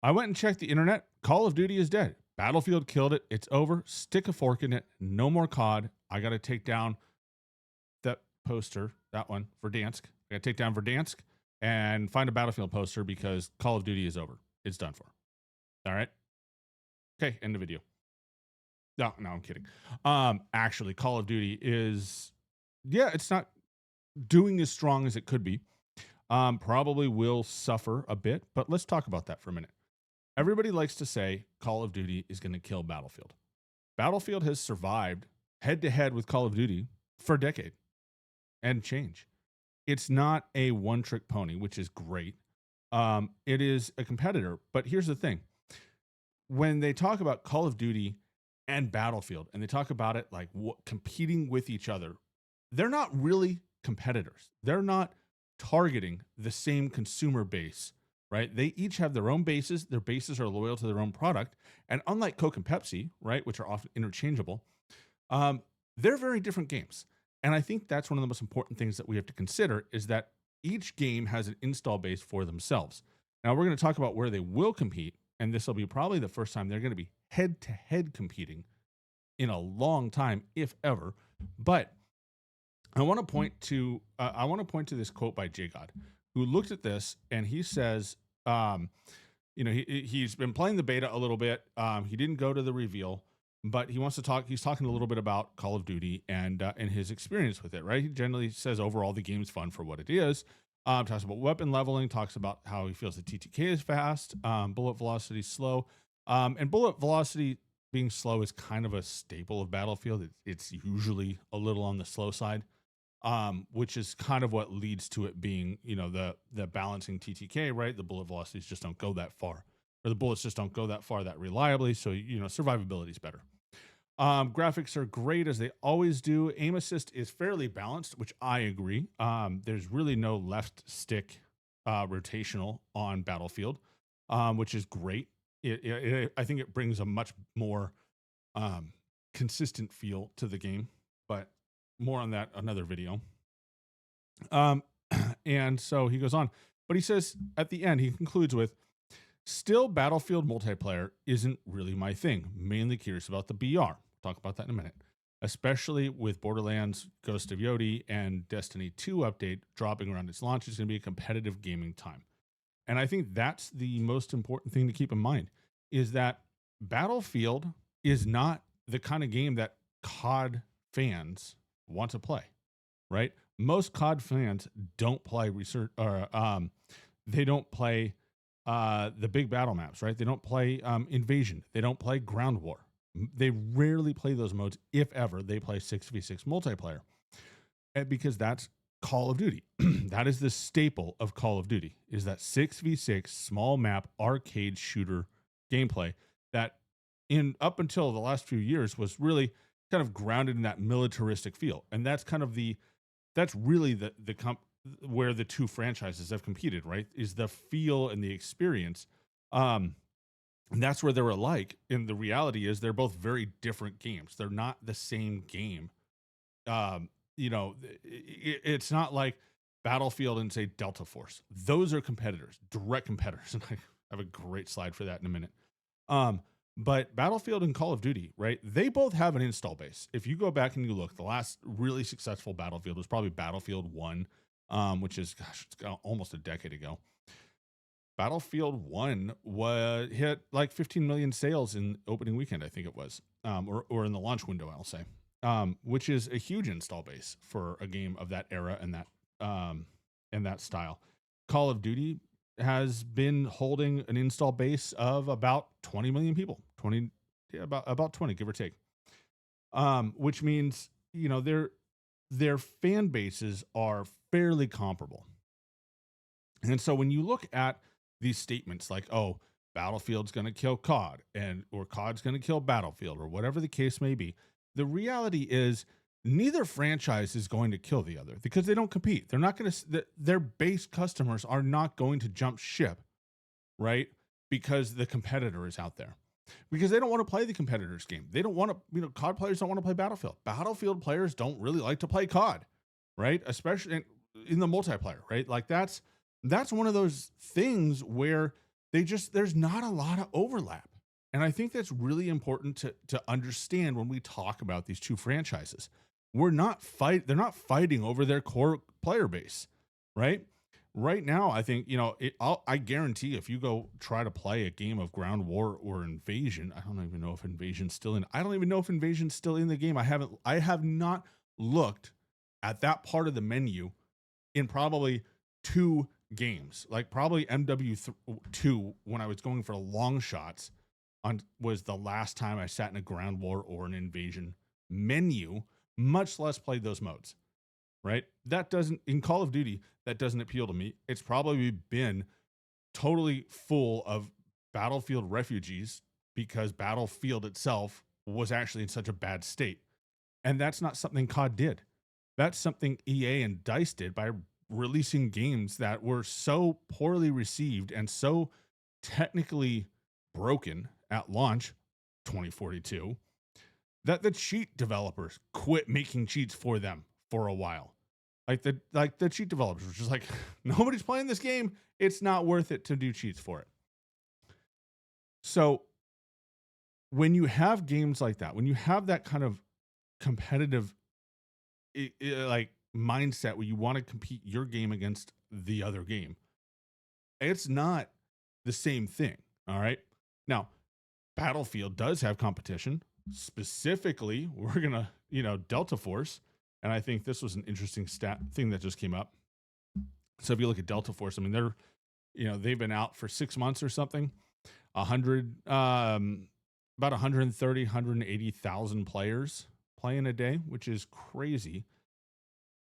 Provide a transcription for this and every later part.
I went and checked the internet. Call of Duty is dead. Battlefield killed it. It's over. Stick a fork in it. No more COD. I got to take down that poster, that one, Verdansk. I got to take down Verdansk and find a Battlefield poster because Call of Duty is over. It's done for. All right. Okay, end the video. No, I'm kidding. Actually, Call of Duty is, yeah, it's not doing as strong as it could be. Probably will suffer a bit, but let's talk about that for a minute. Everybody likes to say Call of Duty is going to kill Battlefield. Battlefield has survived head to head with Call of Duty for a decade and change. It's not a one-trick pony, which is great. It is a competitor, but here's the thing. When they talk about Call of Duty and Battlefield, and they talk about it like competing with each other, they're not really competitors. They're not targeting the same consumer base, right? They each have their own bases. Their bases are loyal to their own product. And unlike Coke and Pepsi, right, which are often interchangeable, they're very different games. And I think that's one of the most important things that we have to consider is that each game has an install base for themselves. Now, we're going to talk about where they will compete, and this will be probably the first time they're going to be head-to-head competing in a long time, if ever. But I want to point to this quote by JGod, who looked at this and he says, he's been playing the beta a little bit. He didn't go to the reveal, but he wants to talk. He's talking a little bit about Call of Duty and his experience with it. Right? He generally says overall the game's fun for what it is. Talks about weapon leveling. Talks about how he feels the TTK is fast. Bullet velocity slow. And bullet velocity being slow is kind of a staple of Battlefield. It's usually a little on the slow side. Which is kind of what leads to it being, the balancing TTK, right? The bullet velocities just don't go that far, or the bullets just don't go that far that reliably. So, survivability is better. Graphics are great as they always do. Aim assist is fairly balanced, which I agree. There's really no left stick rotational on Battlefield, which is great. I think it brings a much more consistent feel to the game, but more on that another video. And so he goes on, but he says at the end, he concludes with, still Battlefield multiplayer isn't really my thing. Mainly curious about the BR. Talk about that in a minute. Especially with Borderlands, Ghost of Yodi, and Destiny 2 update dropping around its launch, is going to be a competitive gaming time. And I think that's the most important thing to keep in mind, is that Battlefield is not the kind of game that COD fans want to play, right? Most COD fans don't play research, or they don't play the big battle maps, right? They don't play Invasion. They don't play Ground War. They rarely play those modes, if ever. They play 6v6 multiplayer, and because that's Call of Duty. That is the staple of Call of Duty, is that 6v6 small map arcade shooter gameplay that up until the last few years was really kind of grounded in that militaristic feel. And that's kind of that's really where the two franchises have competed, right? Is the feel and the experience. And that's where they're alike. And the reality is they're both very different games. They're not the same game. It's not like Battlefield and say Delta Force. Those are competitors, direct competitors. And I have a great slide for that in a minute. But Battlefield and Call of Duty, right? They both have an install base. If you go back and you look, the last really successful Battlefield was probably Battlefield 1, which is, it's almost a decade ago. Battlefield 1 hit like 15 million sales in opening weekend, I think it was, or in the launch window, I'll say, which is a huge install base for a game of that era and that style. Call of Duty has been holding an install base of about 20 million people, about 20, give or take. Which means, their fan bases are fairly comparable. And so when you look at these statements like, oh, Battlefield's going to kill COD or COD's going to kill Battlefield, or whatever the case may be, the reality is neither franchise is going to kill the other because they don't compete. They're not going to, their base customers are not going to jump ship, right? Because the competitor is out there, because they don't want to play the competitor's game. They don't want to, COD players don't want to play Battlefield. Battlefield players don't really like to play COD, right? Especially in the multiplayer, right? Like that's one of those things where there's not a lot of overlap. And I think that's really important to understand when we talk about these two franchises. They're not fighting over their core player base, right? Right now, I think, I guarantee if you go try to play a game of Ground War or Invasion, I don't even know if Invasion's still in. I don't even know if Invasion's still in the game. I have not looked at that part of the menu in probably 2 games. Like probably MW2 when I was going for long shots was the last time I sat in a Ground War or an Invasion menu, much less played those modes. Right? That doesn't, in Call of Duty, that doesn't appeal to me. It's probably been totally full of Battlefield refugees because Battlefield itself was actually in such a bad state. And that's not something COD did. That's something EA and DICE did by releasing games that were so poorly received and so technically broken at launch 2042 that the cheat developers quit making cheats for them for a while. Like the cheat developers were just like, nobody's playing this game. It's not worth it to do cheats for it. So when you have games like that, when you have that kind of competitive like mindset where you want to compete your game against the other game, it's not the same thing. All right. Now, Battlefield does have competition. Specifically, we're going to, Delta Force. And I think this was an interesting thing that just came up. So if you look at Delta Force, I mean, they've been out for 6 months or something. About 130, 180,000 players playing a day, which is crazy.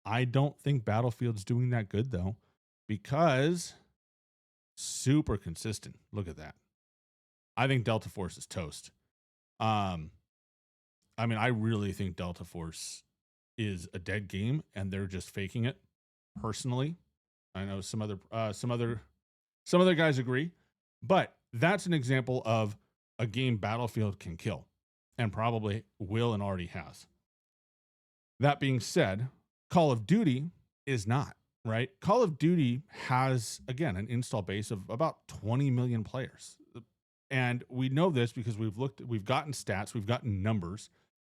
I don't think Battlefield's doing that good though, because super consistent. Look at that. I think Delta Force is toast. I mean, I really think Delta Force is a dead game and they're just faking it. Personally, I know some other guys agree, but that's an example of a game Battlefield can kill and probably will and already has. That being said, Call of Duty is not, right? Call of Duty has, again, an install base of about 20 million players. And we know this because we've gotten stats, we've gotten numbers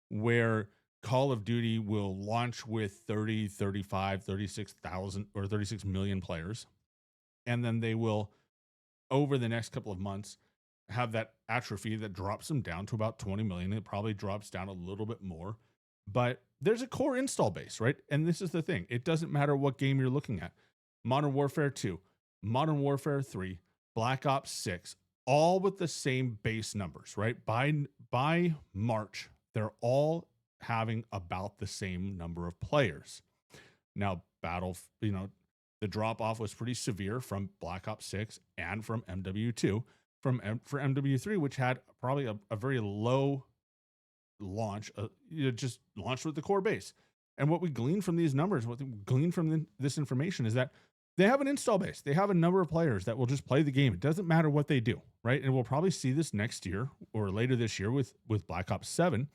where Call of Duty will launch with 30, 35, 36,000 or 36 million players. And then they will, over the next couple of months, have that atrophy that drops them down to about 20 million. It probably drops down a little bit more, but there's a core install base, right? And this is the thing. It doesn't matter what game you're looking at. Modern Warfare 2, Modern Warfare 3, Black Ops 6, all with the same base numbers, right? By March, they're all having about the same number of players. Now, the drop off was pretty severe from Black Ops 6 and from MW2. For MW3, which had probably a very low launch, just launched with the core base. And what we glean from these numbers, what we glean from this information is that they have an install base. They have a number of players that will just play the game. It doesn't matter what they do, right? And we'll probably see this next year or later this year with Black Ops 7,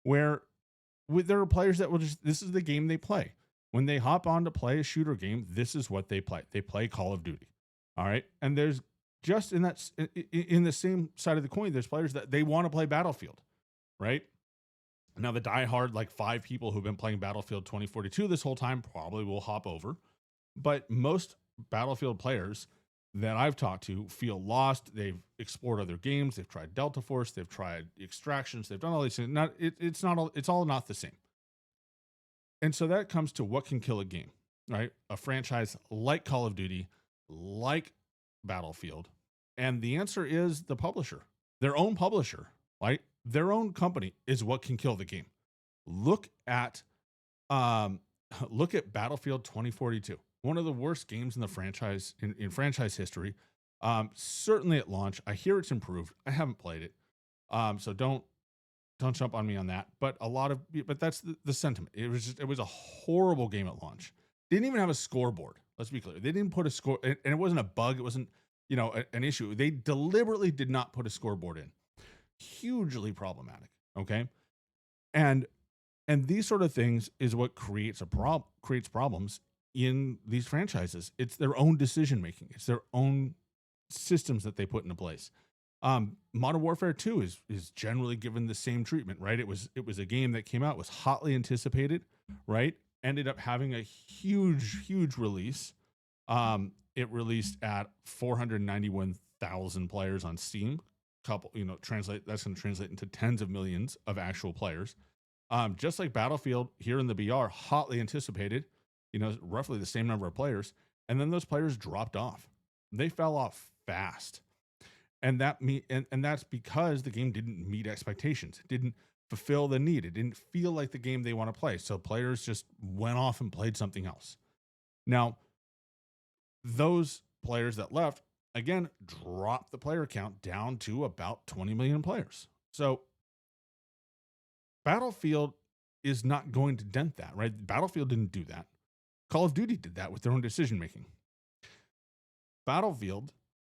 where there are players that will this is the game they play. When they hop on to play a shooter game, this is what they play. They play Call of Duty. All right. And there's just in the same side of the coin, there's players that they want to play Battlefield, right? Now, the diehard, like 5 people who've been playing Battlefield 2042 this whole time probably will hop over. But most Battlefield players that I've talked to feel lost. They've explored other games. They've tried Delta Force. They've tried Extractions. They've done all these things. It's all not the same. And so that comes to what can kill a game, right? A franchise like Call of Duty, like Battlefield. And the answer is the publisher, their own publisher, right? Their own company is what can kill the game. Look at Battlefield 2042, one of the worst games in the franchise in franchise history. Certainly at launch, I hear it's improved. I haven't played it, so don't jump on me on that. But that's the sentiment. It was a horrible game at launch. Didn't even have a scoreboard. Let's be clear. They didn't put a score, and it wasn't a bug. It wasn't an issue. They deliberately did not put a scoreboard in. Hugely problematic. Okay, and these sort of things is what creates problems in these franchises. It's their own decision making. It's their own systems that they put into place. Modern Warfare 2 is generally given the same treatment, right? It was a game that came out, was hotly anticipated, right? Ended up having a huge release. It released at 491,000 players on Steam. That's going to translate into tens of millions of actual players. Just like Battlefield here in the BR, hotly anticipated, roughly the same number of players. And then those players dropped off. They fell off fast. And that's because the game didn't meet expectations. It didn't fulfill the need. It didn't feel like the game they want to play. So players just went off and played something else. Now, those players that left, again, dropped the player count down to about 20 million players. So Battlefield is not going to dent that, right? Battlefield didn't do that. Call of Duty did that with their own decision making. Battlefield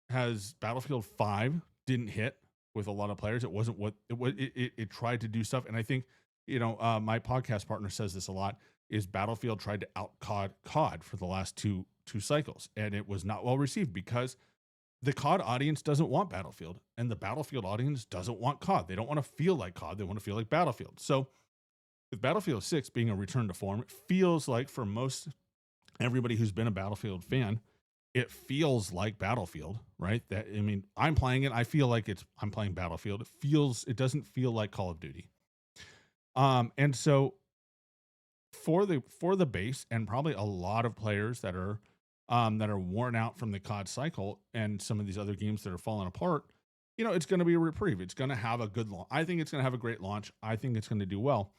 5 didn't hit with a lot of players. It wasn't what it was. It tried to do stuff. And I think, my podcast partner says this a lot, is Battlefield tried to out COD for the last two cycles. And it was not well received because the COD audience doesn't want Battlefield and the Battlefield audience doesn't want COD. They don't want to feel like COD. They want to feel like Battlefield. So with Battlefield 6 being a return to form, it feels like for most everybody who's been a Battlefield fan, it feels like Battlefield, right? I'm playing it. I feel like I'm playing Battlefield. It doesn't feel like Call of Duty. And so for the base and probably a lot of players that are worn out from the COD cycle and some of these other games that are falling apart, it's going to be a reprieve. It's going to have a good launch. I think it's going to have a great launch. I think it's going to do well.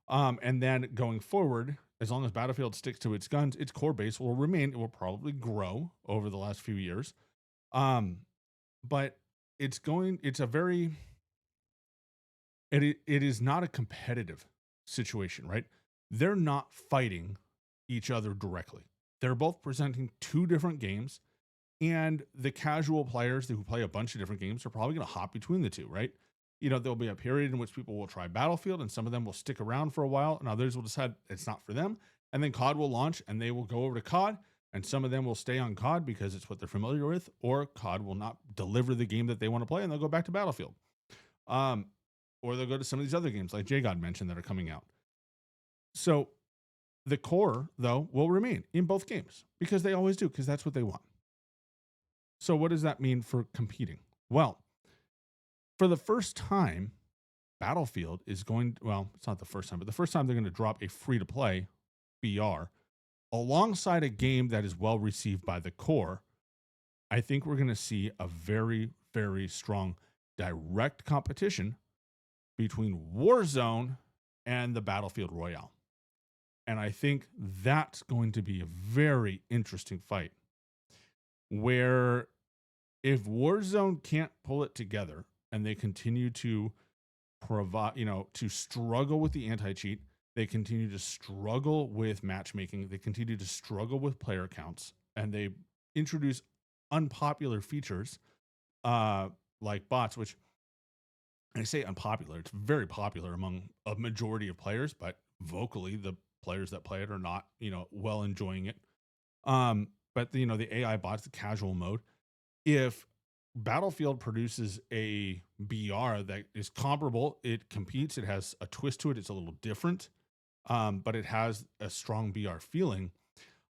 And then going forward, as long as Battlefield sticks to its guns, its core base will remain. It will probably grow over the last few years. But it is not a competitive situation, right? They're not fighting each other directly. They're both presenting two different games, and the casual players who play a bunch of different games are probably going to hop between the two, right? There'll be a period in which people will try Battlefield and some of them will stick around for a while and others will decide it's not for them. And then COD will launch and they will go over to COD, and some of them will stay on COD because it's what they're familiar with, or COD will not deliver the game that they want to play and they'll go back to Battlefield. Or they'll go to some of these other games like JGOD mentioned that are coming out. So the core, though, will remain in both games because they always do, because that's what they want. So what does that mean for competing? Well, for the first time, Battlefield is it's not the first time, but the first time they're going to drop a free-to-play BR alongside a game that is well received by the core. I think we're going to see a very, very strong direct competition between Warzone and the Battlefield Royale. And I think that's going to be a very interesting fight where if Warzone can't pull it together and they continue to provide, to struggle with the anti-cheat, they continue to struggle with matchmaking, they continue to struggle with player counts, and they introduce unpopular features like bots, which I say unpopular, it's very popular among a majority of players, but vocally the players that play it are not, well enjoying it. But the AI bots, the casual mode, if Battlefield produces a BR that is comparable, it competes, it has a twist to it, it's a little different, but it has a strong BR feeling,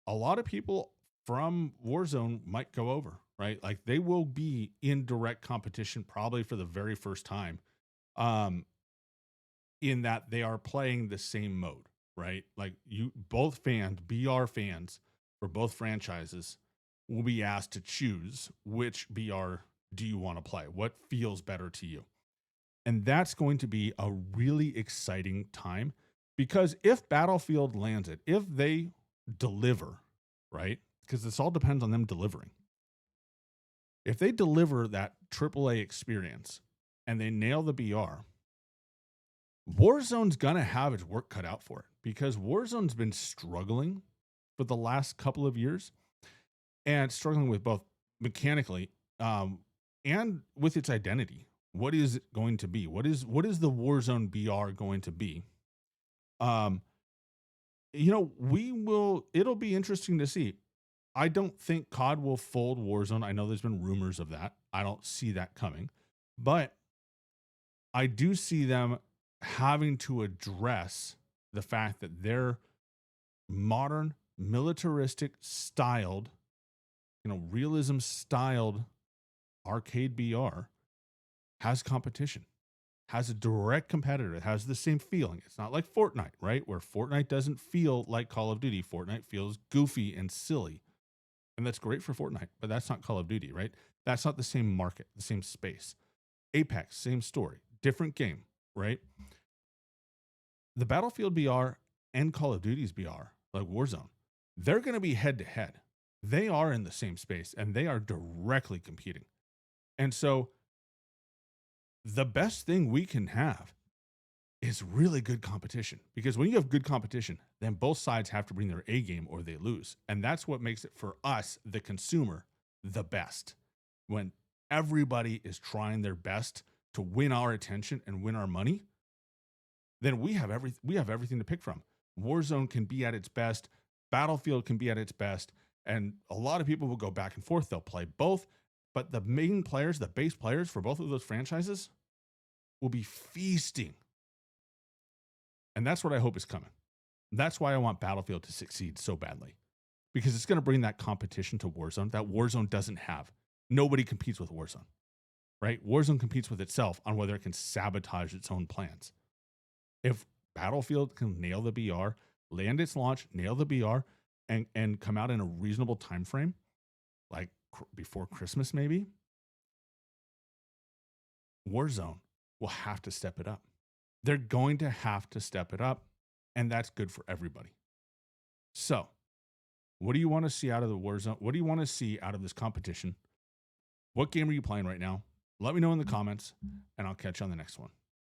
a lot of people from Warzone might go over, right? Like they will be in direct competition probably for the very first time, in that they are playing the same mode, right? Like both fans, BR fans for both franchises will be asked to choose which BR do you want to play? What feels better to you? And that's going to be a really exciting time, because if Battlefield lands it, if they deliver, right? Because this all depends on them delivering. If they deliver that AAA experience and they nail the BR, Warzone's going to have its work cut out for it, because Warzone's been struggling for the last couple of years and struggling with both mechanically and with its identity. What is it going to be? What is the Warzone BR going to be? It'll be interesting to see. I don't think COD will fold Warzone. I know there's been rumors of that. I don't see that coming, but I do see them having to address the fact that their modern militaristic styled, realism styled arcade BR has competition, has a direct competitor, it has the same feeling. It's not like Fortnite, right? Where Fortnite doesn't feel like Call of Duty. Fortnite feels goofy and silly. And that's great for Fortnite, but that's not Call of Duty, right? That's not the same market, the same space. Apex, same story, different game, right? The Battlefield BR and Call of Duty's BR, like Warzone, they're going to be head to head. They are in the same space and they are directly competing. And so the best thing we can have is really good competition, because when you have good competition, then both sides have to bring their A game or they lose. And that's what makes it for us, the consumer, the best. When everybody is trying their best to win our attention and win our money, then we have everything to pick from. Warzone can be at its best. Battlefield can be at its best. And a lot of people will go back and forth. They'll play both. But the main players, the base players for both of those franchises will be feasting. And that's what I hope is coming. That's why I want Battlefield to succeed so badly, because it's going to bring that competition to Warzone that Warzone doesn't have. Nobody competes with Warzone, right? Warzone competes with itself on whether it can sabotage its own plans. If Battlefield can nail the BR, land its launch, nail the BR, and come out in a reasonable time frame, like before Christmas maybe, Warzone will have to step it up. They're going to have to step it up, and that's good for everybody. So, what do you want to see out of the Warzone? What do you want to see out of this competition? What game are you playing right now? Let me know in the comments, and I'll catch you on the next one.